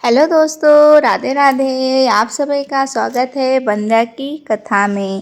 Hello दोस्तों, राधे राधे। आप सभी का स्वागत है बंदा की कथा में।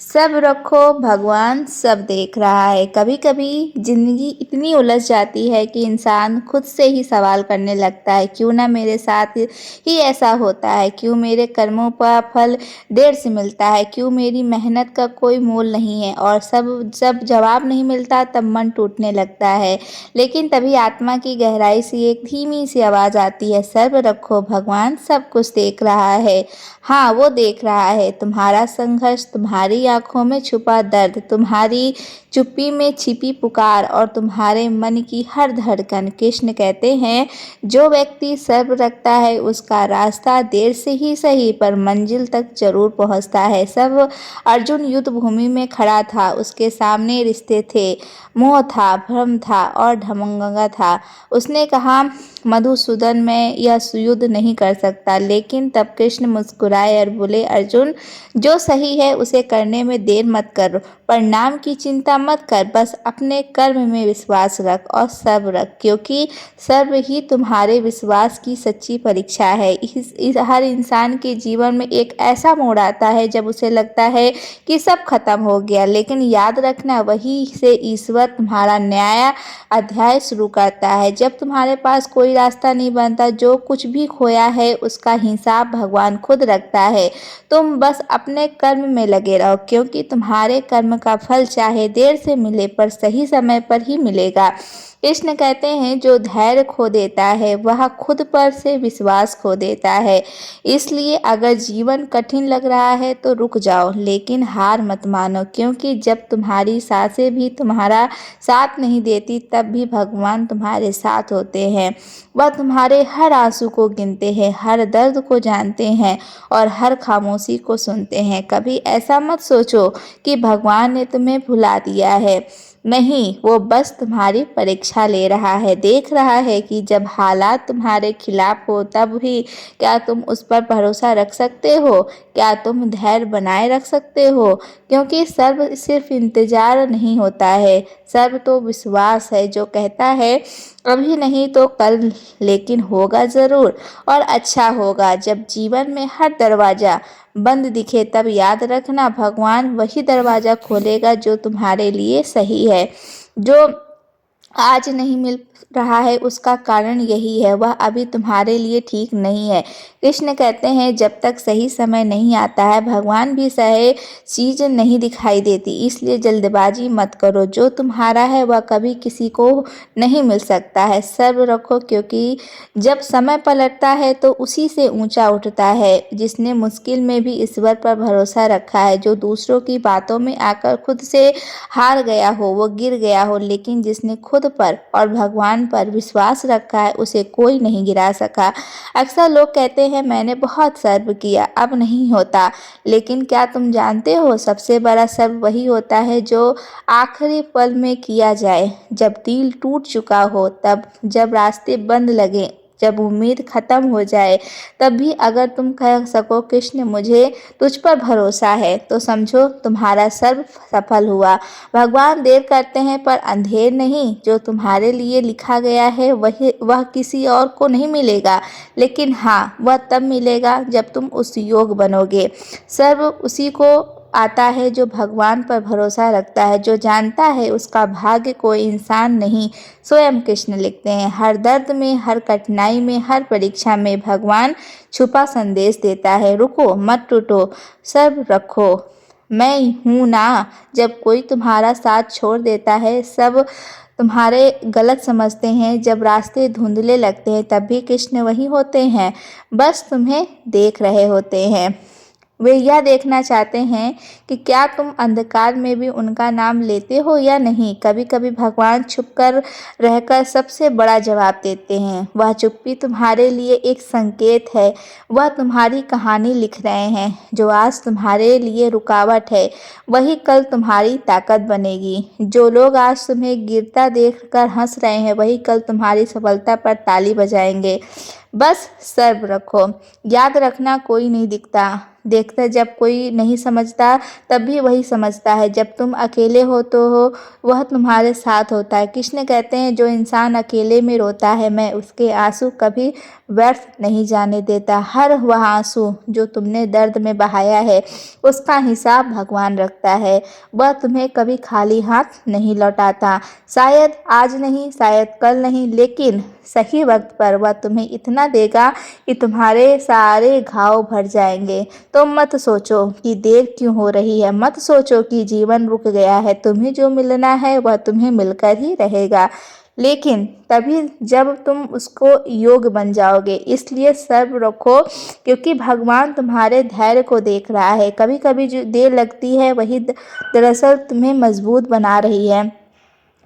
सब रखो, भगवान सब देख रहा है। कभी कभी जिंदगी इतनी उलझ जाती है कि इंसान खुद से ही सवाल करने लगता है, क्यों ना मेरे साथ ही ऐसा होता है, क्यों मेरे कर्मों का फल देर से मिलता है, क्यों मेरी मेहनत का कोई मोल नहीं है। और सब जब जवाब नहीं मिलता तब मन टूटने लगता है। लेकिन तभी आत्मा की गहराई से एक धीमी सी आवाज आती है, सब्र रखो, भगवान सब कुछ देख रहा है। हाँ, वो देख रहा है तुम्हारा संघर्ष, तुम्हारी आंखों में छुपा दर्द, तुम्हारी चुप्पी में छिपी पुकार और तुम्हारे मन की हर धड़कन। कृष्ण कहते हैं, जो व्यक्ति सब्र रखता है उसका रास्ता देर से ही सही पर मंजिल तक जरूर पहुंचता है। सब अर्जुन युद्ध भूमि में खड़ा था, उसके सामने रिश्ते थे, मोह था, भ्रम था और ढमंगा था। उसने कहा, मधुसूदन, मैं यह युद्ध नहीं कर सकता। लेकिन तब कृष्ण मुस्कुराए और बोले, अर्जुन, जो सही है उसे करने में देर मत कर, परिणाम की चिंता मत कर, बस अपने कर्म में विश्वास रख और सब्र रख, क्योंकि सब्र ही तुम्हारे विश्वास की सच्ची परीक्षा है। हर इंसान के जीवन में एक ऐसा मोड़ आता है जब उसे लगता है कि सब खत्म हो गया, लेकिन याद रखना, वही से ईश्वर तुम्हारा नया अध्याय शुरू करता है। जब तुम्हारे पास कोई रास्ता नहीं बनता, जो कुछ भी खोया है उसका हिसाब भगवान खुद रखता है। तुम बस अपने कर्म में लगे रहो, क्योंकि तुम्हारे कर्म का फल चाहे देर से मिले पर सही समय पर ही मिलेगा। कृष्ण कहते हैं, जो धैर्य खो देता है वह खुद पर से विश्वास खो देता है। इसलिए अगर जीवन कठिन लग रहा है तो रुक जाओ, लेकिन हार मत मानो, क्योंकि जब तुम्हारी सांसें भी तुम्हारा साथ नहीं देती तब भी भगवान तुम्हारे साथ होते हैं। वह तुम्हारे हर आंसू को गिनते हैं, हर दर्द को जानते हैं और हर खामोशी को सुनते हैं। कभी ऐसा मत सोचो कि भगवान ने तुम्हें भुला दिया है। नहीं, वो बस तुम्हारी परीक्षा ले रहा है, देख रहा है कि जब हालात तुम्हारे खिलाफ हो तब भी क्या तुम उस पर भरोसा रख सकते हो, क्या तुम धैर्य बनाए रख सकते हो। क्योंकि सर्व सिर्फ इंतजार नहीं होता है, सर्व तो विश्वास है, जो कहता है अभी नहीं तो कल, लेकिन होगा जरूर और अच्छा होगा। जब जीवन में हर दरवाजा बंद दिखे तब याद रखना, भगवान वही दरवाजा खोलेगा जो तुम्हारे लिए सही है। जो आज नहीं मिल रहा है उसका कारण यही है, वह अभी तुम्हारे लिए ठीक नहीं है। कृष्ण कहते हैं, जब तक सही समय नहीं आता है भगवान भी सही चीज नहीं दिखाई देती, इसलिए जल्दबाजी मत करो। जो तुम्हारा है वह कभी किसी को नहीं मिल सकता है। सब्र रखो, क्योंकि जब समय पलटता है तो उसी से ऊंचा उठता है जिसने मुश्किल में भी ईश्वर पर भरोसा रखा है। जो दूसरों की बातों में आकर खुद से हार गया हो वो गिर गया हो, लेकिन जिसने खुद पर और भगवान पर विश्वास रखा है उसे कोई नहीं गिरा सका। अक्सर लोग कहते हैं, मैंने बहुत सब्र किया अब नहीं होता, लेकिन क्या तुम जानते हो, सबसे बड़ा सब्र वही होता है जो आखिरी पल में किया जाए, जब दिल टूट चुका हो, तब जब रास्ते बंद लगे, जब उम्मीद खत्म हो जाए, तब भी अगर तुम कह सको, कृष्ण मुझे तुझ पर भरोसा है, तो समझो तुम्हारा सर्व सफल हुआ। भगवान देर करते हैं पर अंधेर नहीं। जो तुम्हारे लिए लिखा गया है वह किसी और को नहीं मिलेगा, लेकिन हाँ, वह तब मिलेगा जब तुम उस योग बनोगे। सर्व उसी को आता है जो भगवान पर भरोसा रखता है, जो जानता है उसका भाग्य कोई इंसान नहीं, स्वयं कृष्ण लिखते हैं। हर दर्द में, हर कठिनाई में, हर परीक्षा में भगवान छुपा संदेश देता है, रुको मत टूटो, सब रखो, मैं हूँ ना। जब कोई तुम्हारा साथ छोड़ देता है, सब तुम्हारे गलत समझते हैं, जब रास्ते धुंधले लगते हैं, तब भी कृष्ण वही होते हैं, बस तुम्हें देख रहे होते हैं। वे यह देखना चाहते हैं कि क्या तुम अंधकार में भी उनका नाम लेते हो या नहीं। कभी कभी भगवान छुपकर रहकर सबसे बड़ा जवाब देते हैं। वह चुप्पी तुम्हारे लिए एक संकेत है, वह तुम्हारी कहानी लिख रहे हैं। जो आज तुम्हारे लिए रुकावट है वही कल तुम्हारी ताकत बनेगी। जो लोग आज तुम्हें गिरता देखकर हंस रहे हैं वही कल तुम्हारी सफलता पर ताली बजाएंगे। बस सब्र रखो, याद रखना, कोई नहीं दिखता, देखता, जब कोई नहीं समझता तब भी वही समझता है, जब तुम अकेले हो तो वह तुम्हारे साथ होता है। कृष्ण कहते हैं, जो इंसान अकेले में रोता है, मैं उसके आंसू कभी व्यर्थ नहीं जाने देता। हर वह आंसू जो तुमने दर्द में बहाया है, उसका हिसाब भगवान रखता है। वह तुम्हें कभी खाली हाथ नहीं लौटाता। शायद आज नहीं, शायद कल नहीं, लेकिन सही वक्त पर वह तुम्हें इतना देगा कि तुम्हारे सारे घाव भर जाएंगे। तो मत सोचो कि देर क्यों हो रही है, मत सोचो कि जीवन रुक गया है। तुम्हें जो मिलना है वह तुम्हें मिलकर ही रहेगा, लेकिन तभी जब तुम उसको योग बन जाओगे। इसलिए सब्र रखो, क्योंकि भगवान तुम्हारे धैर्य को देख रहा है। कभी कभी जो देर लगती है वही दरअसल तुम्हें मजबूत बना रही है।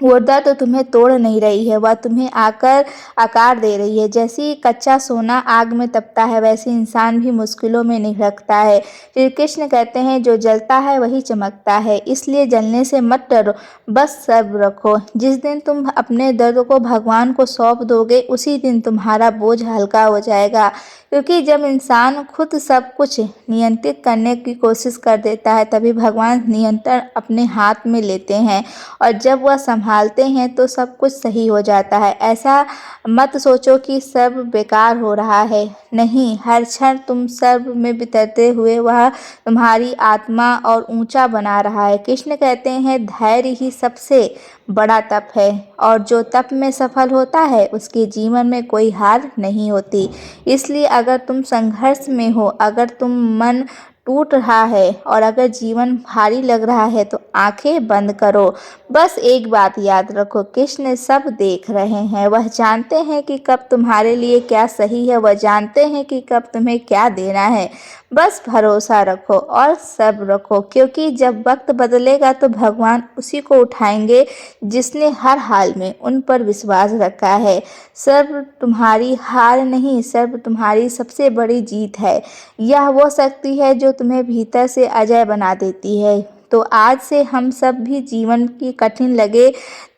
ऊर्जा तो तुम्हें तोड़ नहीं रही है, वह तुम्हें आकार दे रही है। जैसे कच्चा सोना आग में तपता है, वैसे इंसान भी मुश्किलों में निखरता है। श्री कृष्ण कहते हैं, जो जलता है वही चमकता है। इसलिए जलने से मत डरो, बस सब्र रखो। जिस दिन तुम अपने दर्द को भगवान को सौंप दोगे, उसी दिन तुम्हारा बोझ हल्का हो जाएगा। क्योंकि जब इंसान खुद सब कुछ नियंत्रित करने की कोशिश कर देता है, तभी भगवान नियंत्रण अपने हाथ में लेते हैं, और जब वह संभालते हैं तो सब कुछ सही हो जाता है। ऐसा मत सोचो कि सब बेकार हो रहा है, नहीं, हर क्षण तुम सर्व में बितरते हुए वह तुम्हारी आत्मा और ऊंचा बना रहा है। कृष्ण कहते हैं, धैर्य ही सबसे बड़ा तप है, और जो तप में सफल होता है उसके जीवन में कोई हार नहीं होती। इसलिए अगर तुम संघर्ष में हो, अगर तुम मन टूट रहा है, और अगर जीवन भारी लग रहा है, तो आंखें बंद करो। बस एक बात याद रखो, कृष्ण सब देख रहे हैं। वह जानते हैं कि कब तुम्हारे लिए क्या सही है, वह जानते हैं कि कब तुम्हें क्या देना है। बस भरोसा रखो और सब्र रखो, क्योंकि जब वक्त बदलेगा तो भगवान उसी को उठाएंगे जिसने हर हाल में उन पर विश्वास रखा है। सब्र तुम्हारी हार नहीं, सब्र तुम्हारी सबसे बड़ी जीत है। यह वो शक्ति है जो तुम्हें भीतर से अजय बना देती है। तो आज से हम सब भी जीवन की कठिन लगे,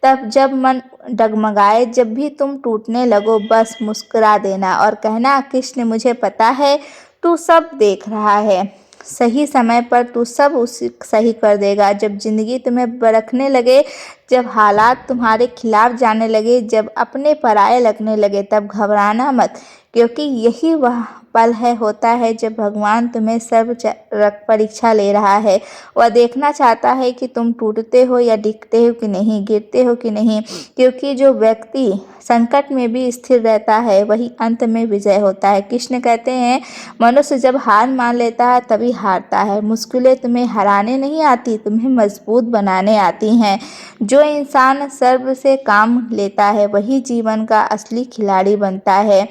तब जब मन डगमगाए, जब भी तुम टूटने लगो, बस मुस्कुरा देना और कहना, कृष्ण मुझे पता है तू सब देख रहा है, सही समय पर तू सब उसे सही कर देगा। जब जिंदगी तुम्हें बरखने लगे, जब हालात तुम्हारे खिलाफ जाने लगे, जब अपने पराये लगने लगे, तब घबराना मत, क्योंकि यही वह पल होता है जब भगवान तुम्हें सर्व परीक्षा ले रहा है। वह देखना चाहता है कि तुम टूटते हो या डिगते हो कि नहीं, गिरते हो कि नहीं, क्योंकि जो व्यक्ति संकट में भी स्थिर रहता है वही अंत में विजय होता है। कृष्ण कहते हैं, मनुष्य जब हार मान लेता है तभी हारता है। मुश्किलें तुम्हें हराने नहीं आती, तुम्हें मजबूत बनाने आती हैं। जो इंसान सर्व से काम लेता है वही जीवन का असली खिलाड़ी बनता है।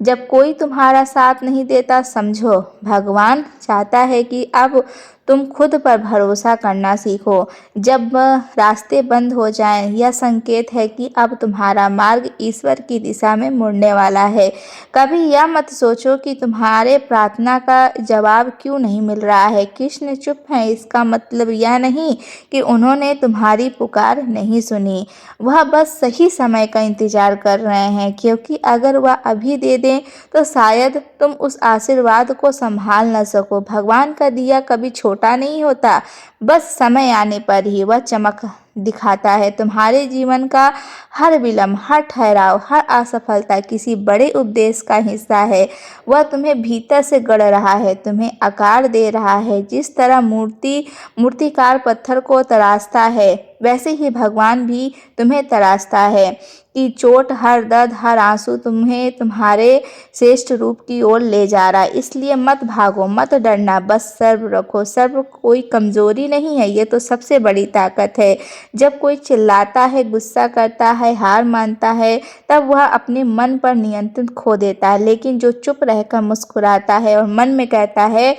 जब कोई तुम्हारा साथ नहीं देता, समझो भगवान चाहता है कि अब तुम खुद पर भरोसा करना सीखो। जब रास्ते बंद हो जाएं, यह संकेत है कि अब तुम्हारा मार्ग ईश्वर की दिशा में मुड़ने वाला है। कभी यह मत सोचो कि तुम्हारे प्रार्थना का जवाब क्यों नहीं मिल रहा है। कृष्ण चुप हैं, इसका मतलब यह नहीं कि उन्होंने तुम्हारी पुकार नहीं सुनी, वह बस सही समय का इंतजार कर रहे हैं, क्योंकि अगर वह अभी दे दें तो शायद तुम उस आशीर्वाद को संभाल न सको। भगवान का दिया कभी छोटा नहीं होता, बस समय आने पर ही वह चमक दिखाता है। तुम्हारे जीवन का हर विलंब, हर ठहराव, हर असफलता किसी बड़े उपदेश का हिस्सा है। वह तुम्हें भीतर से गढ़ रहा है, तुम्हें आकार दे रहा है। जिस तरह मूर्तिकार पत्थर को तराशता है, वैसे ही भगवान भी तुम्हें तराशता है कि चोट, हर दर्द, हर आंसू तुम्हें तुम्हारे श्रेष्ठ रूप की ओर ले जा रहा है। इसलिए मत भागो, मत डरना, बस सब्र रखो। सब्र कोई कमजोरी नहीं है, ये तो सबसे बड़ी ताकत है। जब कोई चिल्लाता है, गुस्सा करता है, हार मानता है, तब वह अपने मन पर नियंत्रण खो देता है। लेकिन जो चुप रहकर मुस्कुराता है और मन में कहता है,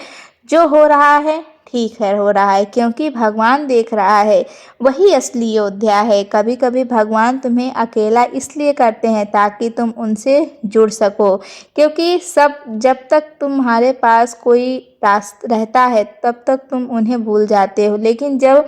जो हो रहा है ठीक है, हो रहा है, क्योंकि भगवान देख रहा है, वही असली योद्धा है। कभी कभी भगवान तुम्हें अकेला इसलिए करते हैं ताकि तुम उनसे जुड़ सको, क्योंकि जब तक तुम्हारे पास कोई रास्ता रहता है तब तक तुम उन्हें भूल जाते हो, लेकिन जब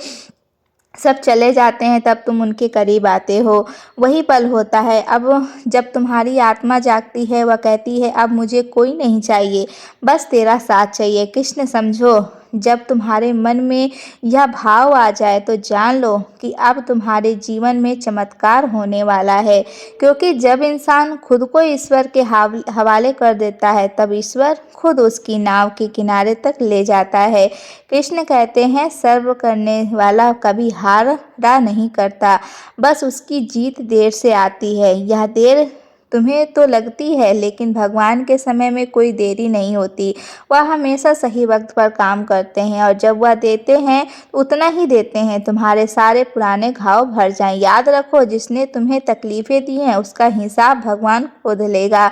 सब चले जाते हैं तब तुम उनके करीब आते हो। वही पल होता है अब जब तुम्हारी आत्मा जागती है, वह कहती है अब मुझे कोई नहीं चाहिए, बस तेरा साथ चाहिए। कृष्ण समझो, जब तुम्हारे मन में यह भाव आ जाए तो जान लो कि अब तुम्हारे जीवन में चमत्कार होने वाला है। क्योंकि जब इंसान खुद को ईश्वर के हवाले कर देता है तब ईश्वर खुद उसकी नाव के किनारे तक ले जाता है। कृष्ण कहते हैं सर्व करने वाला कभी हारा नहीं करता, बस उसकी जीत देर से आती है। यह देर तुम्हें तो लगती है, लेकिन भगवान के समय में कोई देरी नहीं होती। वह हमेशा सही वक्त पर काम करते हैं और जब वह देते हैं उतना ही देते हैं तुम्हारे सारे पुराने घाव भर जाएं। याद रखो, जिसने तुम्हें तकलीफें दी हैं उसका हिसाब भगवान खुद लेगा।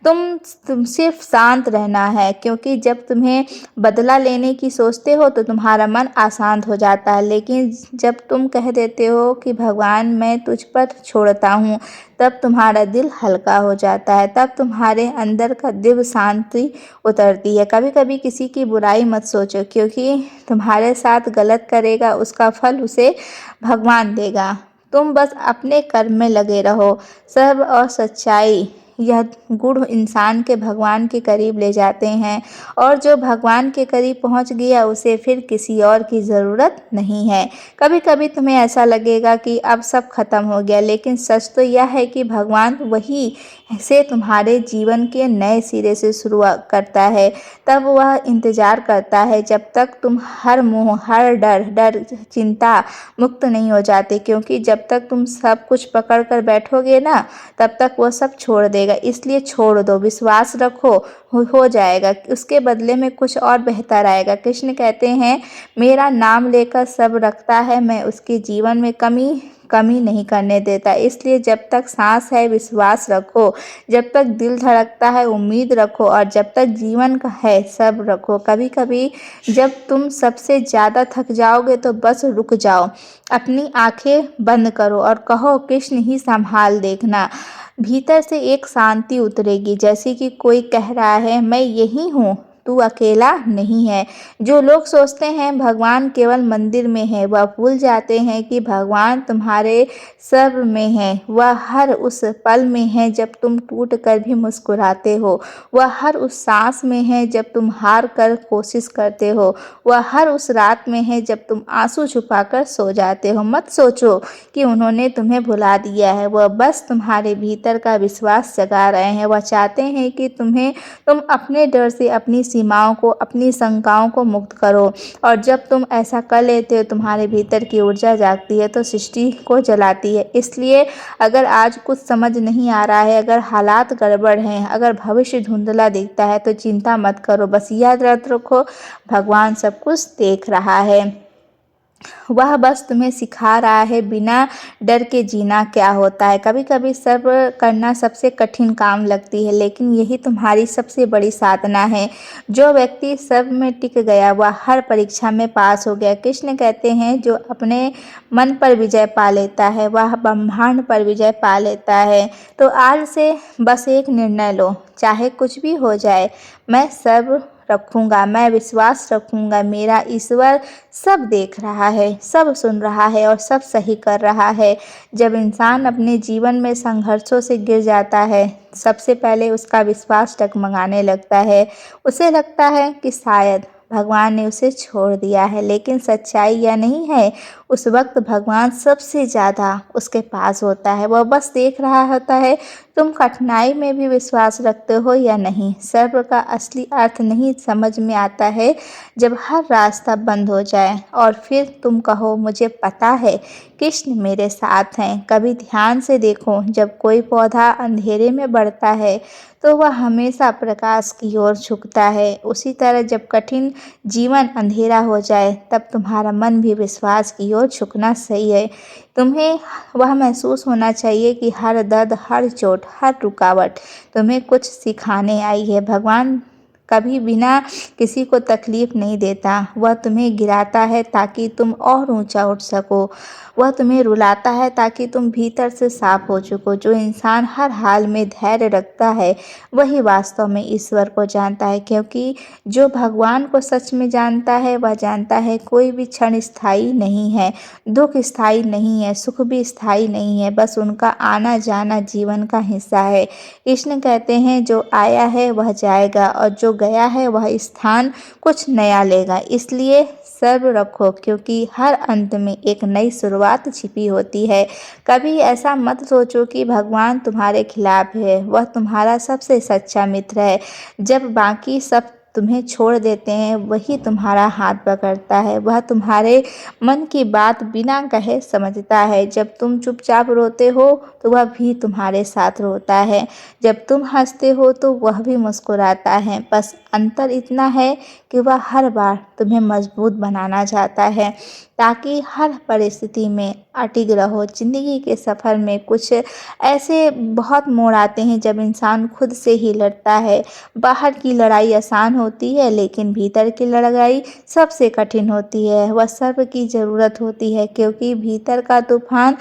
तुम सिर्फ शांत रहना है, क्योंकि जब तुम्हें बदला लेने की सोचते हो तो तुम्हारा मन अशांत हो जाता है। लेकिन जब तुम कह देते हो कि भगवान मैं तुझ पर छोड़ता हूँ, तब तुम्हारा दिल हल्का हो जाता है, तब तुम्हारे अंदर का दिव्य शांति उतरती है। कभी कभी किसी की बुराई मत सोचो, क्योंकि तुम्हारे साथ गलत करेगा उसका फल उसे भगवान देगा। तुम बस अपने कर्म में लगे रहो। सब और सच्चाई, यह गुण इंसान के भगवान के करीब ले जाते हैं, और जो भगवान के करीब पहुंच गया उसे फिर किसी और की ज़रूरत नहीं है। कभी कभी तुम्हें ऐसा लगेगा कि अब सब खत्म हो गया, लेकिन सच तो यह है कि भगवान वही से तुम्हारे जीवन के नए सिरे से शुरुआत करता है। तब वह इंतज़ार करता है जब तक तुम हर मोह, हर डर चिंता मुक्त नहीं हो जाते, क्योंकि जब तक तुम सब कुछ पकड़ कर बैठोगे ना, तब तक वो सब छोड़ देगा। इसलिए छोड़ दो, विश्वास रखो, हो जाएगा। उसके बदले में कुछ और बेहतर आएगा। कृष्ण कहते हैं मेरा नाम लेकर सब रखता है, मैं उसके जीवन में कमी नहीं करने देता। इसलिए जब तक सांस है विश्वास रखो, जब तक दिल धड़कता है उम्मीद रखो, और जब तक जीवन का है सब रखो। कभी कभी जब तुम सबसे ज़्यादा थक जाओगे तो बस रुक जाओ, अपनी आंखें बंद करो और कहो कृष्ण ही संभाल देखना। भीतर से एक शांति उतरेगी, जैसे कि कोई कह रहा है मैं यही हूँ, तू अकेला नहीं है। जो लोग सोचते हैं भगवान केवल मंदिर में है, वह भूल जाते हैं कि भगवान तुम्हारे सब में है। वह हर उस पल में है जब तुम टूट कर भी मुस्कुराते हो, वह हर उस सांस में है जब तुम हार कर कोशिश करते हो, वह हर उस रात में है जब तुम आंसू छुपाकर सो जाते हो। मत सोचो कि उन्होंने तुम्हें भुला दिया है, वह बस तुम्हारे भीतर का विश्वास जगा रहे हैं। वह चाहते हैं कि तुम अपने डर से अपनी सीमाओं को, अपनी शंकाओं को मुक्त करो, और जब तुम ऐसा कर लेते हो तुम्हारे भीतर की ऊर्जा जागती है तो सृष्टि को जलाती है। इसलिए अगर आज कुछ समझ नहीं आ रहा है, अगर हालात गड़बड़ हैं, अगर भविष्य धुंधला दिखता है तो चिंता मत करो। बस याद रखो भगवान सब कुछ देख रहा है। वह बस तुम्हें सिखा रहा है बिना डर के जीना क्या होता है। कभी कभी सब्र करना सबसे कठिन काम लगती है, लेकिन यही तुम्हारी सबसे बड़ी साधना है। जो व्यक्ति सब में टिक गया वह हर परीक्षा में पास हो गया। कृष्ण कहते हैं जो अपने मन पर विजय पा लेता है वह ब्रह्मांड पर विजय पा लेता है। तो आज से बस एक निर्णय लो, चाहे कुछ भी हो जाए, मैं सब रखूंगा, मैं विश्वास रखूंगा, मेरा ईश्वर सब देख रहा है, सब सुन रहा है और सब सही कर रहा है। जब इंसान अपने जीवन में संघर्षों से गिर जाता है, सबसे पहले उसका विश्वास डगमगाने लगता है। उसे लगता है कि शायद भगवान ने उसे छोड़ दिया है, लेकिन सच्चाई यह नहीं है। उस वक्त भगवान सबसे ज़्यादा उसके पास होता है। वह बस देख रहा होता है तुम कठिनाई में भी विश्वास रखते हो या नहीं। सब्र का असली अर्थ नहीं समझ में आता है जब हर रास्ता बंद हो जाए और फिर तुम कहो मुझे पता है कृष्ण मेरे साथ हैं। कभी ध्यान से देखो, जब कोई पौधा अंधेरे में बढ़ता है तो वह हमेशा प्रकाश की ओर झुकता है। उसी तरह जब कठिन जीवन अंधेरा हो जाए तब तुम्हारा मन भी विश्वास की ओर झुकना सही है। तुम्हें वह महसूस होना चाहिए कि हर दर्द, हर चोट, हर रुकावट तुम्हें कुछ सिखाने आई है। भगवान कभी बिना किसी को तकलीफ नहीं देता। वह तुम्हें गिराता है ताकि तुम और ऊंचा उठ सको। वह तुम्हें रुलाता है ताकि तुम भीतर से साफ हो चुको। जो इंसान हर हाल में धैर्य रखता है वही वास्तव में ईश्वर को जानता है, क्योंकि जो भगवान को सच में जानता है वह जानता है कोई भी क्षण स्थायी नहीं है, दुख स्थायी नहीं है, सुख भी स्थायी नहीं है, बस उनका आना जाना जीवन का हिस्सा है। कृष्ण कहते हैं जो आया है वह जाएगा और जो गया है वह स्थान कुछ नया लेगा। इसलिए सब्र रखो, क्योंकि हर अंत में एक नई शुरुआत छिपी होती है। कभी ऐसा मत सोचो कि भगवान तुम्हारे खिलाफ है, वह तुम्हारा सबसे सच्चा मित्र है। जब बाकी सब तुम्हें छोड़ देते हैं वही तुम्हारा हाथ पकड़ता है। वह तुम्हारे मन की बात बिना कहे समझता है। जब तुम चुपचाप रोते हो तो वह भी तुम्हारे साथ रोता है। जब तुम हंसते हो तो वह भी मुस्कुराता है। बस अंतर इतना है कि वह हर बार तुम्हें मजबूत बनाना चाहता है ताकि हर परिस्थिति में अटिग रहो। जिंदगी के सफ़र में कुछ ऐसे बहुत मोड़ आते हैं जब इंसान खुद से ही लड़ता है। बाहर की लड़ाई आसान होती है लेकिन भीतर की लड़ाई सबसे कठिन होती है। वह सब्र की ज़रूरत होती है, क्योंकि भीतर का तूफान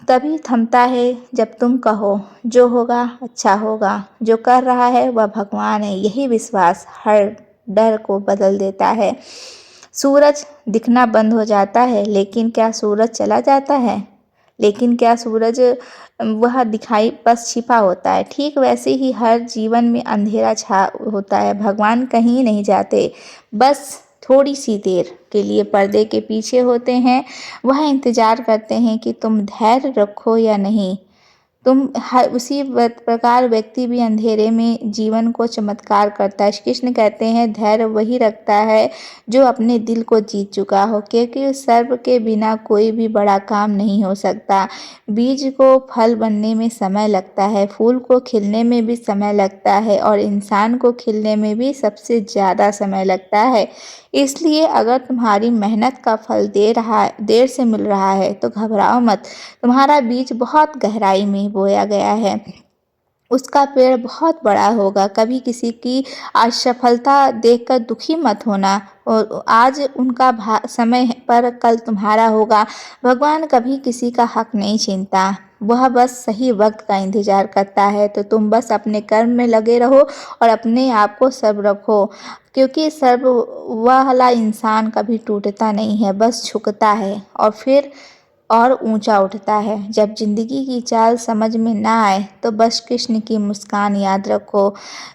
तभी थमता है जब तुम कहो जो होगा अच्छा होगा, जो कर रहा है वह भगवान है। यही विश्वास हर डर को बदल देता है। सूरज दिखना बंद हो जाता है, लेकिन क्या सूरज चला जाता है? लेकिन क्या सूरज वह दिखाई बस छिपा होता है। ठीक वैसे ही हर जीवन में अंधेरा छा होता है। भगवान कहीं नहीं जाते, बस थोड़ी सी देर के लिए पर्दे के पीछे होते हैं। वह इंतज़ार करते हैं कि तुम धैर्य रखो या नहीं। तुम हर उसी प्रकार व्यक्ति भी अंधेरे में जीवन को चमत्कार करता है। कृष्ण कहते हैं धैर्य वही रखता है जो अपने दिल को जीत चुका हो, क्योंकि सब्र के बिना कोई भी बड़ा काम नहीं हो सकता। बीज को फल बनने में समय लगता है, फूल को खिलने में भी समय लगता है और इंसान को खिलने में भी सबसे ज़्यादा समय लगता है। इसलिए अगर तुम्हारी मेहनत का फल देर से मिल रहा है तो घबराओ मत। तुम्हारा बीज बहुत गहराई में बोया गया है, उसका पेड़ बहुत बड़ा होगा। कभी किसी की असफलता देखकर दुखी मत होना। और आज उनका समय पर कल तुम्हारा होगा। भगवान कभी किसी का हक नहीं छीनता, वह बस सही वक्त का इंतजार करता है। तो तुम बस अपने कर्म में लगे रहो और अपने आप को सब्र रखो, क्योंकि सब्र वाला इंसान कभी टूटता नहीं है, बस झुकता है और फिर और ऊंचा उठता है। जब जिंदगी की चाल समझ में ना आए तो बस कृष्ण की मुस्कान याद रखो।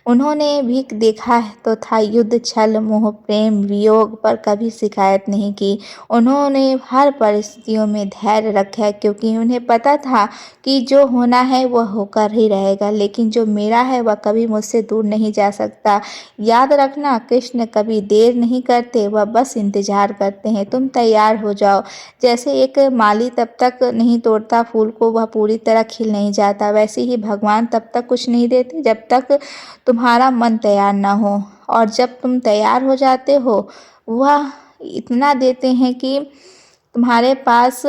उन्होंने भी देखा तो था युद्ध, छल, मोह, प्रेम, वियोग, पर कभी शिकायत नहीं की। उन्होंने हर परिस्थितियों में धैर्य रखा, क्योंकि उन्हें पता था कि जो होना है वह होकर ही रहेगा, लेकिन जो मेरा है वह कभी मुझसे दूर नहीं जा सकता। याद रखना, कृष्ण कभी देर नहीं करते, वह बस इंतजार करते हैं तुम तैयार हो जाओ। जैसे एक माली तब तक नहीं तोड़ता फूल को वह पूरी तरह खिल नहीं जाता, वैसे ही भगवान तब तक कुछ नहीं देते जब तक तुम्हारा मन तैयार ना हो। और जब तुम तैयार हो जाते हो वह इतना देते हैं कि तुम्हारे पास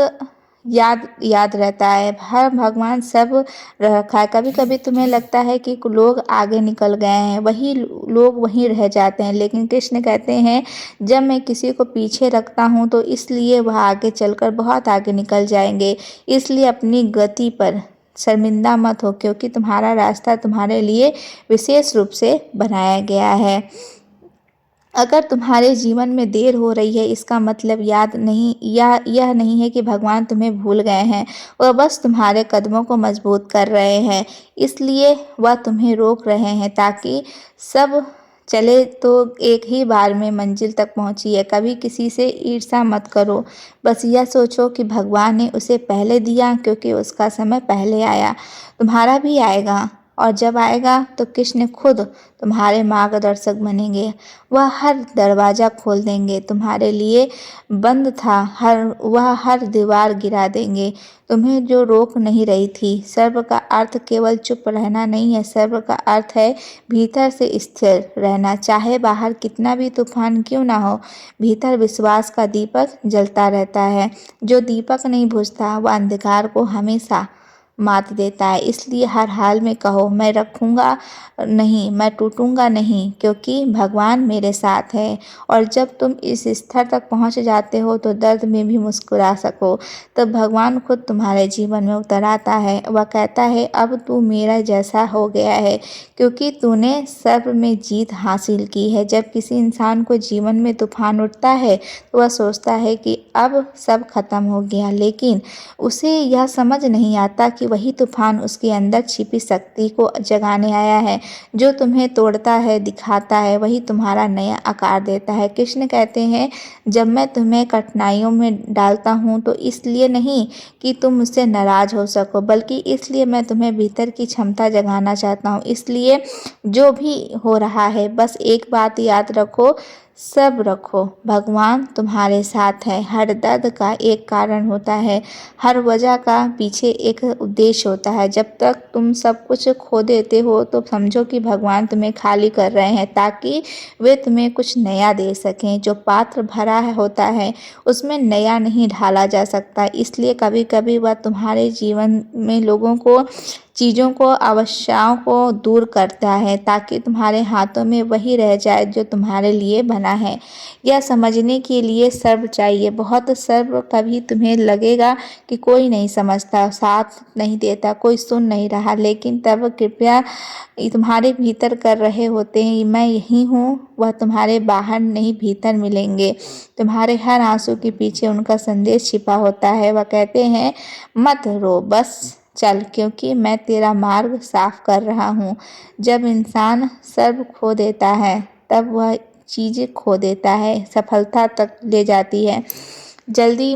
याद याद रहता है। हर भगवान सब रखा है। कभी कभी तुम्हें लगता है कि लोग आगे निकल गए हैं, वही लोग वहीं रह जाते हैं, लेकिन कृष्ण कहते हैं जब मैं किसी को पीछे रखता हूँ तो इसलिए वह आगे चलकर बहुत आगे निकल जाएंगे। इसलिए अपनी गति पर शर्मिंदा मत हो, क्योंकि तुम्हारा रास्ता तुम्हारे लिए विशेष रूप से बनाया गया है। अगर तुम्हारे जीवन में देर हो रही है इसका मतलब याद नहीं या यह नहीं है कि भगवान तुम्हें भूल गए हैं, वह बस तुम्हारे कदमों को मजबूत कर रहे हैं। इसलिए वह तुम्हें रोक रहे हैं ताकि सब चले तो एक ही बार में मंजिल तक पहुंचिए। कभी किसी से ईर्ष्या मत करो, बस यह सोचो कि भगवान ने उसे पहले दिया क्योंकि उसका समय पहले आया। तुम्हारा भी आएगा, और जब आएगा तो कृष्ण खुद तुम्हारे मार्गदर्शक बनेंगे। वह हर दरवाज़ा खोल देंगे तुम्हारे लिए बंद था, वह हर दीवार गिरा देंगे तुम्हें जो रोक नहीं रही थी। सर्व का अर्थ केवल चुप रहना नहीं है, सर्व का अर्थ है भीतर से स्थिर रहना। चाहे बाहर कितना भी तूफान क्यों ना हो, भीतर विश्वास का दीपक जलता रहता है। जो दीपक नहीं बुझता वह अंधकार को हमेशा मात देता है। इसलिए हर हाल में कहो, मैं रखूँगा नहीं, मैं टूटूँगा नहीं, क्योंकि भगवान मेरे साथ है। और जब तुम इस स्तर तक पहुँच जाते हो तो दर्द में भी मुस्कुरा सको, तब भगवान खुद तुम्हारे जीवन में उतर आता है। वह कहता है, अब तू मेरा जैसा हो गया है, क्योंकि तूने सर्व में जीत हासिल की है। जब किसी इंसान को जीवन में तूफान उठता है तो वह सोचता है कि अब सब खत्म हो गया, लेकिन उसे यह समझ नहीं आता कि वही तूफान उसके अंदर छिपी शक्ति को जगाने आया है। जो तुम्हें तोड़ता है, दिखाता है, वही तुम्हारा नया आकार देता है। कृष्ण कहते हैं, जब मैं तुम्हें कठिनाइयों में डालता हूँ तो इसलिए नहीं कि तुम मुझसे नाराज हो सको, बल्कि इसलिए मैं तुम्हें भीतर की क्षमता जगाना चाहता हूँ। इसलिए जो भी हो रहा है, बस एक बात याद रखो, सब रखो, भगवान तुम्हारे साथ है। हर दर्द का एक कारण होता है, हर वजह का पीछे एक उद्देश्य होता है। जब तक तुम सब कुछ खो देते हो तो समझो कि भगवान तुम्हें खाली कर रहे हैं, ताकि वे तुम्हें कुछ नया दे सकें। जो पात्र भरा होता है उसमें नया नहीं ढाला जा सकता। इसलिए कभी कभी वह तुम्हारे जीवन में लोगों को, चीज़ों को, आवश्यकताओं को दूर करता है, ताकि तुम्हारे हाथों में वही रह जाए जो तुम्हारे लिए बना है। यह समझने के लिए सब्र चाहिए, बहुत सब्र। कभी तुम्हें लगेगा कि कोई नहीं समझता, साथ नहीं देता, कोई सुन नहीं रहा, लेकिन तब कृपया तुम्हारे भीतर कर रहे होते हैं, मैं यही हूँ। वह तुम्हारे बाहर नहीं, भीतर मिलेंगे। तुम्हारे हर आंसू के पीछे उनका संदेश छिपा होता है। वह कहते हैं, मत रो, बस चल, क्योंकि मैं तेरा मार्ग साफ कर रहा हूँ। जब इंसान सर्व खो देता है तब वह चीज़ें खो देता है, सफलता तक ले जाती है। जल्दी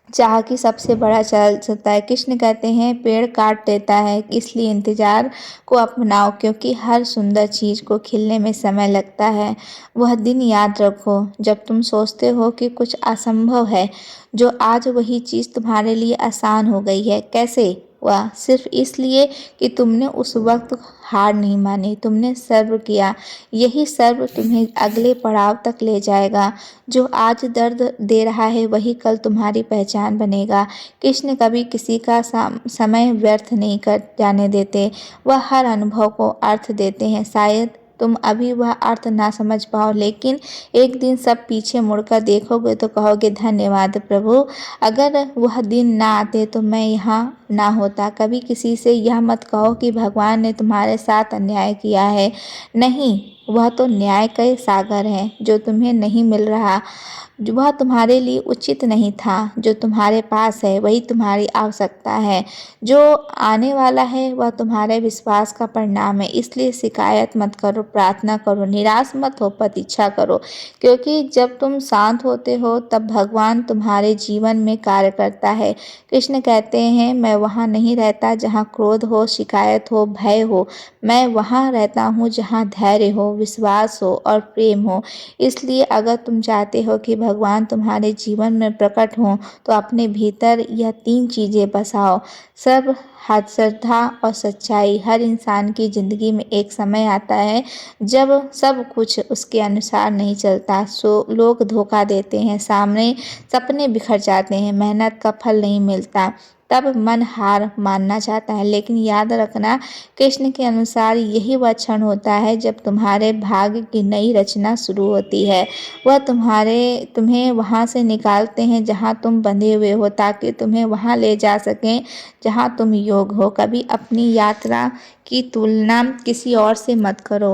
चाह की सबसे बड़ा चल सकता है। कृष्ण कहते हैं, पेड़ काट देता है, इसलिए इंतजार को अपनाओ, क्योंकि हर सुंदर चीज़ को खिलने में समय लगता है। वह दिन याद रखो जब तुम सोचते हो कि कुछ असंभव है, जो आज वही चीज़ तुम्हारे लिए आसान हो गई है। कैसे? वह सिर्फ इसलिए कि तुमने उस वक्त हार नहीं मानी, तुमने सब्र किया। यही सब्र तुम्हें अगले पड़ाव तक ले जाएगा। जो आज दर्द दे रहा है वही कल तुम्हारी पहचान बनेगा। कृष्ण कभी किसी का समय व्यर्थ नहीं कर जाने देते, वह हर अनुभव को अर्थ देते हैं। शायद तुम अभी वह अर्थ ना समझ पाओ, लेकिन एक दिन सब पीछे मुड़कर देखोगे तो कहोगे, धन्यवाद प्रभु, अगर वह दिन ना आते तो मैं यहाँ ना होता। कभी किसी से यह मत कहो कि भगवान ने तुम्हारे साथ अन्याय किया है। नहीं, वह तो न्याय के सागर है। जो तुम्हें नहीं मिल रहा, वह तुम्हारे लिए उचित नहीं था। जो तुम्हारे पास है वही तुम्हारी आवश्यकता है। जो आने वाला है वह तुम्हारे विश्वास का परिणाम है। इसलिए शिकायत मत करो, प्रार्थना करो, निराश मत हो, प्रतीक्षा करो, क्योंकि जब तुम शांत होते हो तब भगवान तुम्हारे जीवन में कार्य करता है। कृष्ण कहते हैं, मैं वहाँ नहीं रहता जहाँ क्रोध हो, शिकायत हो, भय हो। मैं वहाँ रहता हूँ जहाँ धैर्य हो, विश्वास हो और प्रेम हो। इसलिए अगर तुम चाहते हो कि भगवान तुम्हारे जीवन में प्रकट हों तो अपने भीतर यह 3 चीज़ें बसाओ, सब, श्रद्धा और सच्चाई। हर इंसान की ज़िंदगी में एक समय आता है जब सब कुछ उसके अनुसार नहीं चलता। लोग धोखा देते हैं, सामने सपने बिखर जाते हैं, मेहनत का फल नहीं मिलता, तब मन हार मानना चाहता है। लेकिन याद रखना, कृष्ण के अनुसार यही वह क्षण होता है जब तुम्हारे भाग्य की नई रचना शुरू होती है। वह तुम्हें वहाँ से निकालते हैं जहाँ तुम बंधे हुए हो, ताकि तुम्हें वहाँ ले जा सकें जहाँ तुम योग्य हो। कभी अपनी यात्रा की तुलना किसी और से मत करो।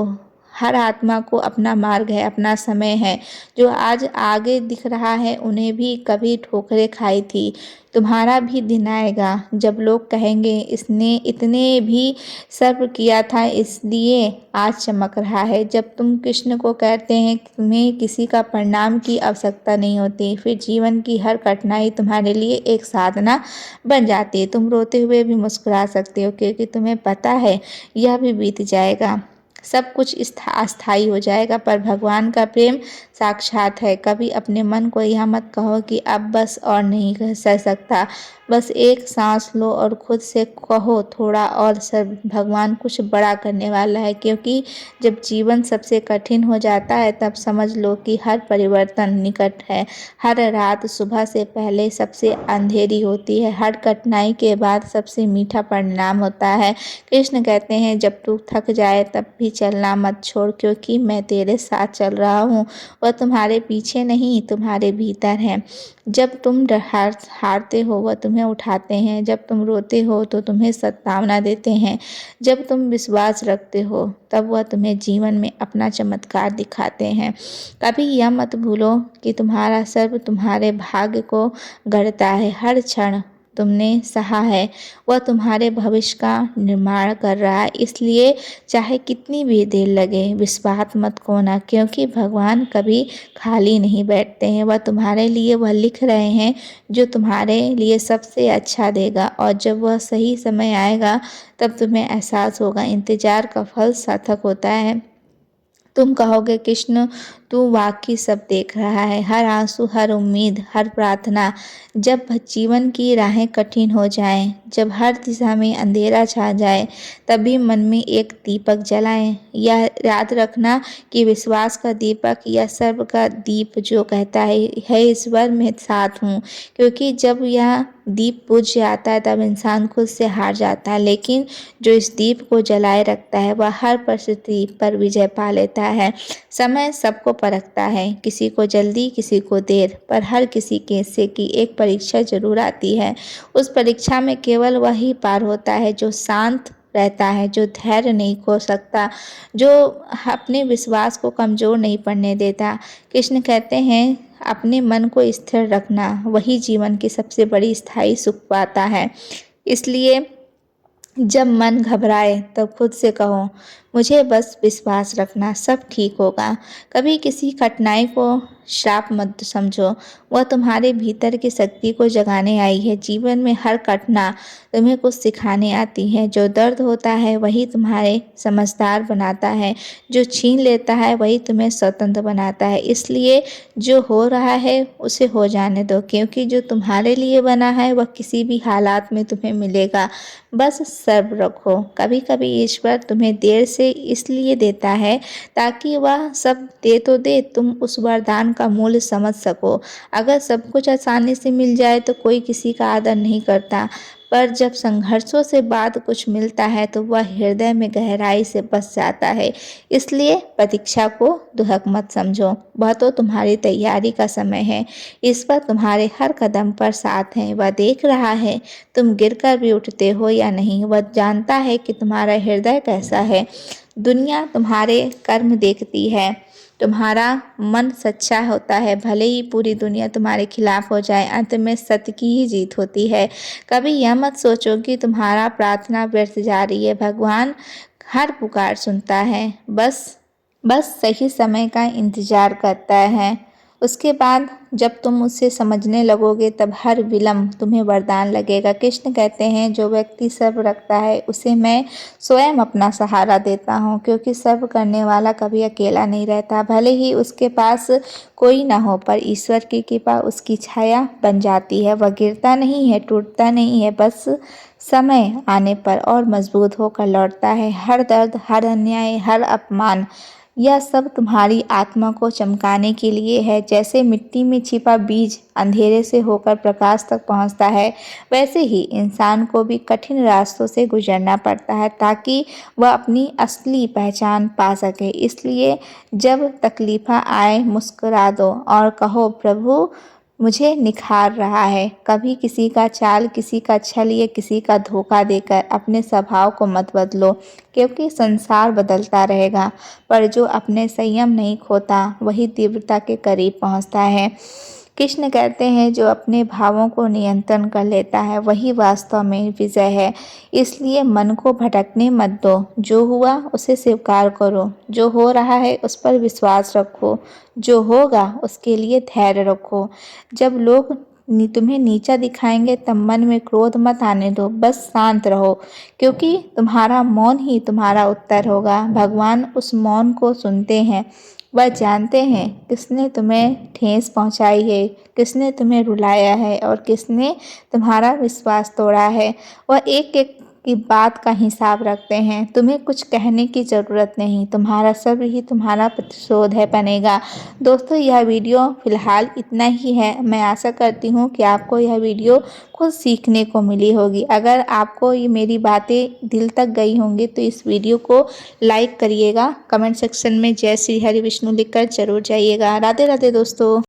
हर आत्मा को अपना मार्ग है, अपना समय है। जो आज आगे दिख रहा है उन्हें भी कभी ठोकरें खाई थी। तुम्हारा भी दिन आएगा जब लोग कहेंगे, इसने इतने भी सब्र किया था, इसलिए आज चमक रहा है। जब तुम कृष्ण को कहते हैं कि तुम्हें किसी का परिणाम की आवश्यकता नहीं होती, फिर जीवन की हर कठिनाई तुम्हारे लिए एक साधना बन जाती है। तुम रोते हुए भी मुस्कुरा सकते हो, क्योंकि तुम्हें पता है यह भी बीत जाएगा। सब कुछ अस्थायी हो जाएगा। पर भगवान का प्रेम साक्षात है। कभी अपने मन को यह मत कहो कि अब बस और नहीं सह सकता। बस एक सांस लो और खुद से कहो थोड़ा और सर। भगवान कुछ बड़ा करने वाला है, क्योंकि जब जीवन सबसे कठिन हो जाता है तब समझ लो कि हर परिवर्तन निकट है। हर रात सुबह से पहले सबसे अंधेरी होती है। हर कठिनाई के बाद सबसे मीठा परिणाम होता है। कृष्ण कहते हैं, जब तू थक जाए तब भी चलना मत छोड़, क्योंकि मैं तेरे साथ चल रहा हूँ। वह तुम्हारे पीछे नहीं, तुम्हारे भीतर है। जब तुम हारते हो वह तुम्हें उठाते हैं। जब तुम रोते हो तो तुम्हें सद्भावना देते हैं। जब तुम विश्वास रखते हो तब वह तुम्हें जीवन में अपना चमत्कार दिखाते हैं। कभी यह मत भूलो कि तुम्हारा सर्व तुम्हारे भाग्य को गढ़ता है। हर क्षण तुमने सहा है वह तुम्हारे भविष्य का निर्माण कर रहा है। इसलिए चाहे कितनी भी देर लगे विश्वास मत खोना, क्योंकि भगवान कभी खाली नहीं बैठते हैं। वह तुम्हारे लिए वह लिख रहे हैं जो तुम्हारे लिए सबसे अच्छा देगा। और जब वह सही समय आएगा तब तुम्हें एहसास होगा इंतजार का फल सार्थक होता है। तुम कहोगे, कृष्ण तू वाकई सब देख रहा है, हर आंसू, हर उम्मीद, हर प्रार्थना। जब जीवन की राहें कठिन हो जाएं, जब हर दिशा में अंधेरा छा जाए, तभी मन में एक दीपक जलाएं। यह याद रखना कि विश्वास का दीपक या सर्व का दीप जो कहता है ईश्वर मैं साथ हूँ। क्योंकि जब यह दीप बुझ जाता है तब इंसान खुद से हार जाता है, लेकिन जो इस दीप को जलाए रखता है वह हर परिस्थिति पर विजय पा लेता है। समय सबको परखता है, किसी को जल्दी, किसी को देर, पर हर किसी के से की एक परीक्षा जरूर आती है। उस परीक्षा में केवल वही पार होता है जो शांत रहता है, जो धैर्य नहीं खो सकता, जो अपने विश्वास को कमजोर नहीं पड़ने देता। कृष्ण कहते हैं, अपने मन को स्थिर रखना वही जीवन की सबसे बड़ी स्थायी सुख पाता है। इसलिए जब मन घबराए तब खुद से कहो, मुझे बस विश्वास रखना, सब ठीक होगा। कभी किसी कठिनाई को श्राप मत समझो, वह तुम्हारे भीतर की शक्ति को जगाने आई है। जीवन में हर घटना तुम्हें कुछ सिखाने आती है। जो दर्द होता है वही तुम्हारे समझदार बनाता है, जो छीन लेता है वही तुम्हें स्वतंत्र बनाता है। इसलिए जो हो रहा है उसे हो जाने दो, क्योंकि जो तुम्हारे लिए बना है वह किसी भी हालात में तुम्हें मिलेगा। बस सब्र रखो। कभी कभी ईश्वर तुम्हें देर से इसलिए देता है ताकि वह सब दे तो दे, तुम उस वरदान का मूल्य समझ सको। अगर सब कुछ आसानी से मिल जाए तो कोई किसी का आदर नहीं करता, पर जब संघर्षों से बाद कुछ मिलता है तो वह हृदय में गहराई से बस जाता है। इसलिए प्रतीक्षा को दुहक मत समझो, वह तो तुम्हारी तैयारी का समय है। ईश्वर तुम्हारे हर कदम पर साथ है। वह देख रहा है तुम गिरकर भी उठते हो या नहीं। वह जानता है कि तुम्हारा हृदय कैसा है। दुनिया तुम्हारे कर्म देखती है, तुम्हारा मन सच्चा होता है। भले ही पूरी दुनिया तुम्हारे खिलाफ हो जाए, अंत में सत्य की ही जीत होती है। कभी यह मत सोचो कि तुम्हारा प्रार्थना व्यर्थ जा रही है। भगवान हर पुकार सुनता है, बस सही समय का इंतजार करता है। उसके बाद जब तुम उसे समझने लगोगे तब हर विलम्ब तुम्हें वरदान लगेगा। कृष्ण कहते हैं, जो व्यक्ति सर्व रखता है उसे मैं स्वयं अपना सहारा देता हूँ, क्योंकि सर्व करने वाला कभी अकेला नहीं रहता। भले ही उसके पास कोई ना हो, पर ईश्वर की कृपा उसकी छाया बन जाती है। वह गिरता नहीं है, टूटता नहीं है, बस समय आने पर और मजबूत होकर लौटता है। हर दर्द, हर अन्याय, हर अपमान, यह सब तुम्हारी आत्मा को चमकाने के लिए है। जैसे मिट्टी में छिपा बीज अंधेरे से होकर प्रकाश तक पहुंचता है, वैसे ही इंसान को भी कठिन रास्तों से गुजरना पड़ता है ताकि वह अपनी असली पहचान पा सके। इसलिए जब तकलीफें आए मुस्कुरा दो और कहो, प्रभु मुझे निखार रहा है। कभी किसी का चाल, किसी का छल या किसी का धोखा देकर अपने स्वभाव को मत बदलो, क्योंकि संसार बदलता रहेगा, पर जो अपने संयम नहीं खोता वही तीव्रता के करीब पहुंचता है। कृष्ण कहते हैं, जो अपने भावों को नियंत्रण कर लेता है वही वास्तव में विजय है। इसलिए मन को भटकने मत दो, जो हुआ उसे स्वीकार करो, जो हो रहा है उस पर विश्वास रखो, जो होगा उसके लिए धैर्य रखो। जब लोग तुम्हें नीचा दिखाएंगे तब मन में क्रोध मत आने दो, बस शांत रहो, क्योंकि तुम्हारा मौन ही तुम्हारा उत्तर होगा। भगवान उस मौन को सुनते हैं। वह जानते हैं किसने तुम्हें ठेस पहुंचाई है, किसने तुम्हें रुलाया है और किसने तुम्हारा विश्वास तोड़ा है। वह एक एक की बात का हिसाब रखते हैं। तुम्हें कुछ कहने की ज़रूरत नहीं, तुम्हारा सब्र ही तुम्हारा प्रतिशोध है बनेगा। दोस्तों, यह वीडियो फ़िलहाल इतना ही है। मैं आशा करती हूँ कि आपको यह वीडियो कुछ सीखने को मिली होगी। अगर आपको ये मेरी बातें दिल तक गई होंगी तो इस वीडियो को लाइक करिएगा। कमेंट सेक्शन में जय श्री हरि विष्णु लिखकर ज़रूर जाइएगा। राधे राधे दोस्तों।